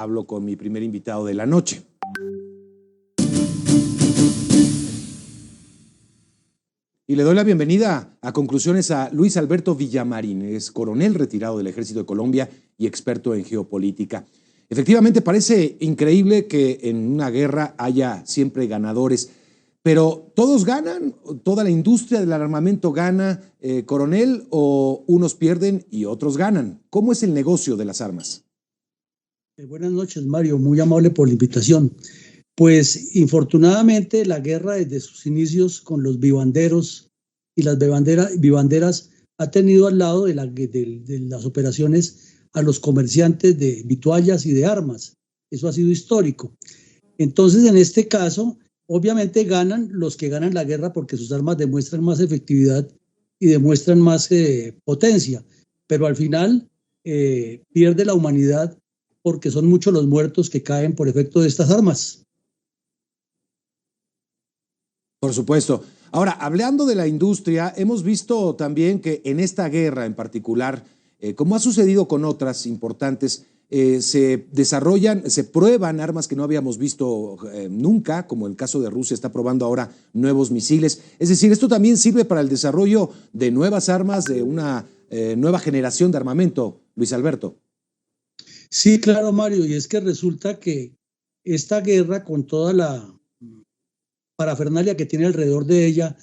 Hablo con mi primer invitado de la noche. Y le doy la bienvenida a Conclusiones a Luis Alberto Villamarín. Es coronel retirado del Ejército de Colombia y experto en geopolítica. Efectivamente, parece increíble que en una guerra haya siempre ganadores, pero ¿todos ganan? ¿Toda la industria del armamento gana, coronel, o unos pierden y otros ganan? ¿Cómo es el negocio de las armas? Buenas noches, Mario, muy amable por la invitación. Pues infortunadamente la guerra desde sus inicios con los vivanderos y las vivanderas ha tenido al lado de las operaciones a los comerciantes de vituallas y de armas. Eso ha sido histórico. Entonces, en este caso, obviamente ganan los que ganan la guerra porque sus armas demuestran más efectividad y demuestran más potencia, pero al final pierde la humanidad porque son muchos los muertos que caen por efecto de estas armas. Por supuesto. Ahora, hablando de la industria, hemos visto también que en esta guerra en particular, como ha sucedido con otras importantes, se desarrollan, se prueban armas que no habíamos visto nunca, como el caso de Rusia está probando ahora nuevos misiles. Es decir, esto también sirve para el desarrollo de nuevas armas, de una nueva generación de armamento, Luis Alberto. Sí, claro, Mario, y es que resulta que esta guerra, con toda la parafernalia que tiene alrededor de ella,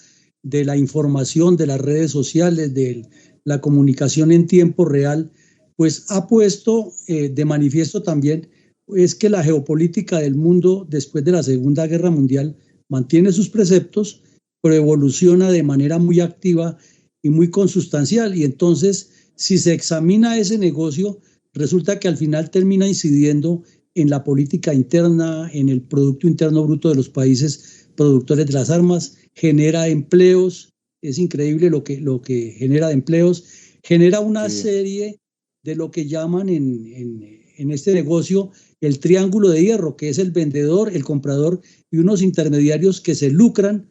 de la información, de las redes sociales, de la comunicación en tiempo real, pues ha puesto de manifiesto también es que la geopolítica del mundo después de la Segunda Guerra Mundial mantiene sus preceptos, pero evoluciona de manera muy activa y muy consustancial. Y entonces, si se examina ese negocio, resulta que al final termina incidiendo en la política interna, en el Producto Interno Bruto de los países productores de las armas, genera empleos, es increíble lo que genera de empleos, genera una serie de lo que llaman en este negocio el triángulo de hierro, que es el vendedor, el comprador y unos intermediarios que se lucran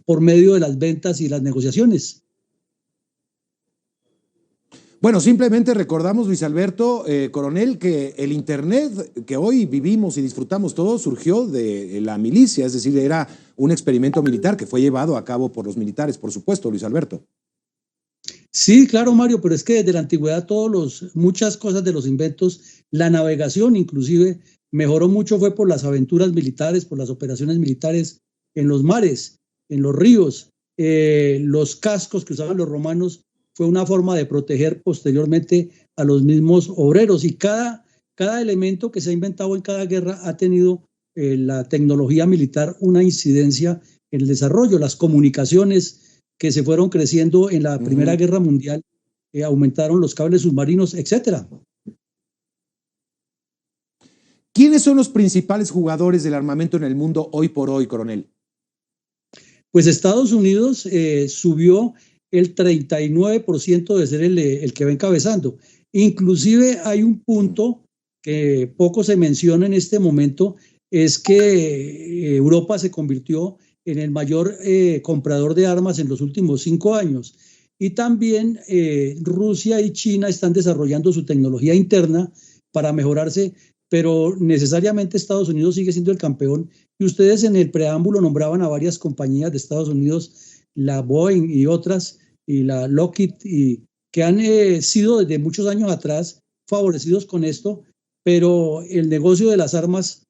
por medio de las ventas y las negociaciones. Bueno, simplemente recordamos, Luis Alberto, coronel, que el Internet que hoy vivimos y disfrutamos todos surgió de la milicia, es decir, era un experimento militar que fue llevado a cabo por los militares, por supuesto, Luis Alberto. Sí, claro, Mario, pero es que desde la antigüedad muchas cosas de los inventos, la navegación inclusive mejoró mucho, fue por las aventuras militares, por las operaciones militares en los mares, en los ríos, los cascos que usaban los romanos fue una forma de proteger posteriormente a los mismos obreros, y cada elemento que se ha inventado en cada guerra ha tenido la tecnología militar una incidencia en el desarrollo. Las comunicaciones que se fueron creciendo en la Primera Guerra Mundial aumentaron los cables submarinos, etcétera. ¿Quiénes son los principales jugadores del armamento en el mundo hoy por hoy, coronel? Pues Estados Unidos subió el 39% de ser el que va encabezando. Inclusive hay un punto que poco se menciona en este momento, es que Europa se convirtió en el mayor comprador de armas en los últimos 5 años. Y también Rusia y China están desarrollando su tecnología interna para mejorarse, pero necesariamente Estados Unidos sigue siendo el campeón. Y ustedes en el preámbulo nombraban a varias compañías de Estados Unidos, la Boeing y otras, y la Lockheed, y que han sido desde muchos años atrás favorecidos con esto, pero el negocio de las armas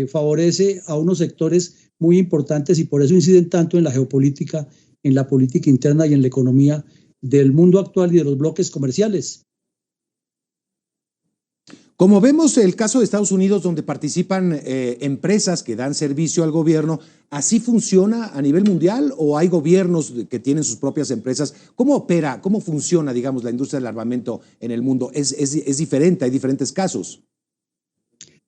favorece a unos sectores muy importantes y por eso inciden tanto en la geopolítica, en la política interna y en la economía del mundo actual y de los bloques comerciales. Como vemos el caso de Estados Unidos, donde participan empresas que dan servicio al gobierno, ¿así funciona a nivel mundial o hay gobiernos que tienen sus propias empresas? ¿Cómo opera, cómo funciona, digamos, la industria del armamento en el mundo? ¿Es diferente? ¿Hay diferentes casos?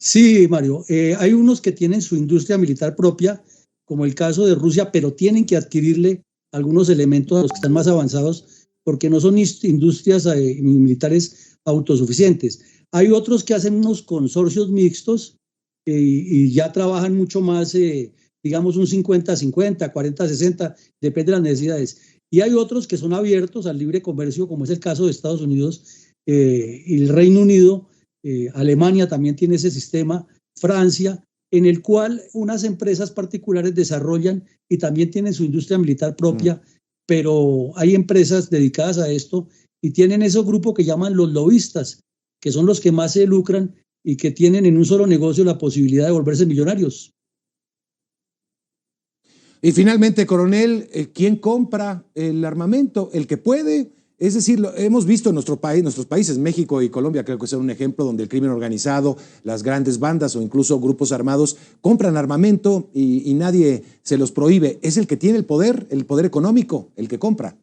Sí, Mario, hay unos que tienen su industria militar propia, como el caso de Rusia, pero tienen que adquirirle algunos elementos a los que están más avanzados, porque no son industrias militares autosuficientes. Hay otros que hacen unos consorcios mixtos y ya trabajan mucho más, digamos un 50-50, 40-60, depende de las necesidades. Y hay otros que son abiertos al libre comercio, como es el caso de Estados Unidos y el Reino Unido, Alemania también tiene ese sistema, Francia, en el cual unas empresas particulares desarrollan y también tienen su industria militar propia, pero hay empresas dedicadas a esto y tienen esos grupos que llaman los lobistas, que son los que más se lucran y que tienen en un solo negocio la posibilidad de volverse millonarios. Y finalmente, coronel, ¿quién compra el armamento? ¿El que puede? Es decir, hemos visto en nuestros países, México y Colombia, creo que son un ejemplo donde el crimen organizado, las grandes bandas o incluso grupos armados compran armamento y nadie se los prohíbe. Es el que tiene el poder económico, el que compra.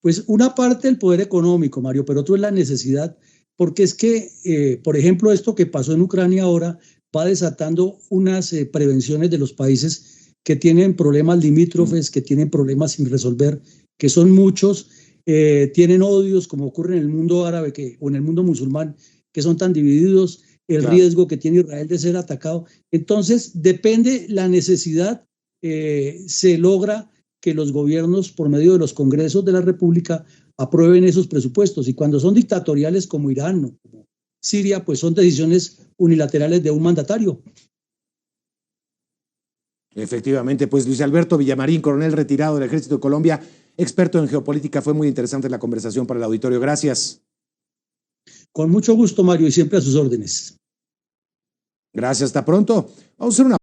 Pues una parte del poder económico, Mario, pero otro es la necesidad, porque es que, por ejemplo, esto que pasó en Ucrania ahora va desatando unas prevenciones de los países que tienen problemas limítrofes, que tienen problemas sin resolver, que son muchos, tienen odios, como ocurre en el mundo árabe o en el mundo musulmán, que son tan divididos, el riesgo que tiene Israel de ser atacado. Entonces, depende la necesidad, se logra que los gobiernos, por medio de los congresos de la República, aprueben esos presupuestos. Y cuando son dictatoriales como Irán o como Siria, pues son decisiones unilaterales de un mandatario. Efectivamente, pues Luis Alberto Villamarín, coronel retirado del Ejército de Colombia, experto en geopolítica, fue muy interesante la conversación para el auditorio. Gracias. Con mucho gusto, Mario, y siempre a sus órdenes. Gracias, hasta pronto. Vamos a hacer una